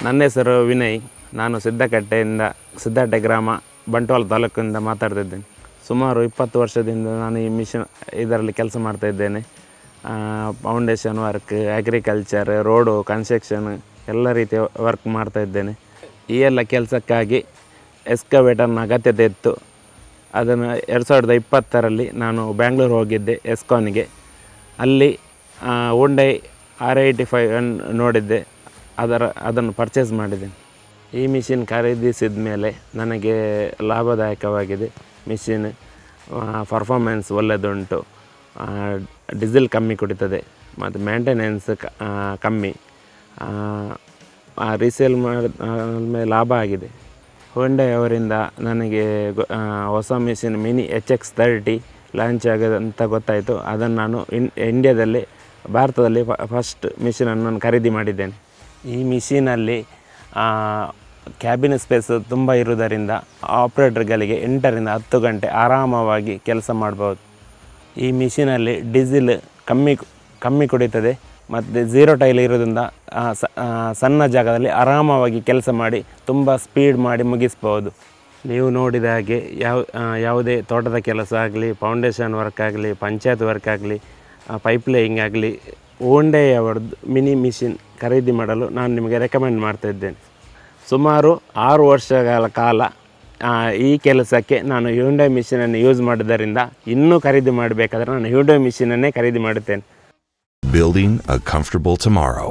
ನನ್ನ ಹೆಸರು ವಿನಯ್. ನಾನು ಸಿದ್ದಕಟ್ಟೆ ಗ್ರಾಮ ಬಂಟ್ವಾಳ ತಾಲೂಕಿನಿಂದ ಮಾತಾಡ್ತಿದ್ದೇನೆ. ಸುಮಾರು 20 ವರ್ಷದಿಂದ ನಾನು ಈ ಇದರಲ್ಲಿ ಕೆಲಸ ಮಾಡ್ತಾಯಿದ್ದೇನೆ. Foundation work, agriculture, road, construction ಎಲ್ಲ ರೀತಿಯ ವರ್ಕ್ ಮಾಡ್ತಾಯಿದ್ದೇನೆ. ಈ ಎಲ್ಲ ಕೆಲಸಕ್ಕಾಗಿ ಎಸ್ಕವೇಟರ್ನ ಅಗತ್ಯತೆ ಇತ್ತು. ಅದನ್ನು 2020ರಲ್ಲಿ ನಾನು ಬ್ಯಾಂಗ್ಳೂರು ಹೋಗಿದ್ದೆ ಎಸ್ಕಾನ್ಗೆ. ಅಲ್ಲಿ Hyundai R85 ನೋಡಿದ್ದೆ. ಅದನ್ನು ಪರ್ಚೇಸ್ ಮಾಡಿದೆ. ಈ ಮಿಷಿನ್ ಖರೀದಿಸಿದ ಮೇಲೆ ನನಗೆ ಲಾಭದಾಯಕವಾಗಿದೆ. ಮಿಷಿನ್ ಪರ್ಫಾರ್ಮೆನ್ಸ್ ಒಳ್ಳೆಯದುಂಟು, ಡೀಸೆಲ್ ಕಮ್ಮಿ ಕುಡಿತದೆ ಮತ್ತು ಮೇಂಟೆನೆನ್ಸ್ ಕಮ್ಮಿ. ರೀಸೇಲ್ ಮೇಲೆ ಲಾಭ ಆಗಿದೆ. Hyundai ಅವರಿಂದ ನನಗೆ ಹೊಸ ಮಿಷಿನ್ ಮಿನಿ HX30 ಲಾಂಚ್ ಆಗಿದೆ ಅಂತ ಗೊತ್ತಾಯಿತು. ಅದನ್ನು ನಾನು ಭಾರತದಲ್ಲಿ ಫಸ್ಟ್ ಮಿಷಿನನ್ನು ನಾನು ಖರೀದಿ ಮಾಡಿದ್ದೇನೆ. ಈ ಮಿಷಿನಲ್ಲಿ ಕ್ಯಾಬಿನ್ ಸ್ಪೇಸ್ ತುಂಬ ಇರುವುದರಿಂದ ಆಪ್ರೇಟರ್ಗಳಿಗೆ 8ರಿಂದ 10 ಗಂಟೆ ಆರಾಮವಾಗಿ ಕೆಲಸ ಮಾಡ್ಬೋದು. ಈ ಮಿಷಿನಲ್ಲಿ ಡೀಸೆಲ್ ಕಮ್ಮಿ ಕುಡಿತದೆ ಮತ್ತು 0 ಟೈಲ್ ಇರೋದ್ರಿಂದ ಸಣ್ಣ ಜಾಗದಲ್ಲಿ ಆರಾಮವಾಗಿ ಕೆಲಸ ಮಾಡಿ ತುಂಬ ಸ್ಪೀಡ್ ಮಾಡಿ ಮುಗಿಸ್ಬೋದು. ನೀವು ನೋಡಿದ ಹಾಗೆ ಯಾವುದೇ ತೋಟದ ಕೆಲಸ ಆಗಲಿ, ಫೌಂಡೇಶನ್ ವರ್ಕ್ ಆಗಲಿ, ಪಂಚಾಯತ್ ವರ್ಕ್ ಆಗಲಿ, ಪೈಪ್ಲೈನಿಂಗ್ ಆಗಲಿ, Hyundai ಅವರದ್ದು ಮಿನಿ ಮಿಷಿನ್ ಖರೀದಿ ಮಾಡಲು ನಾನು ನಿಮಗೆ ರೆಕಮೆಂಡ್ ಮಾಡ್ತಾಯಿದ್ದೇನೆ. ಸುಮಾರು 6 ವರ್ಷಗಳ ಕಾಲ ಈ ಕೆಲಸಕ್ಕೆ ನಾನು Hyundai ಮಿಷಿನನ್ನು ಯೂಸ್ ಮಾಡಿದ್ದರಿಂದ ಇನ್ನೂ ಖರೀದಿ ಮಾಡಬೇಕಾದ್ರೆ ನಾನು Hyundai ಮಿಷಿನನ್ನೇ ಖರೀದಿ ಮಾಡುತ್ತೇನೆ. Building a comfortable tomorrow.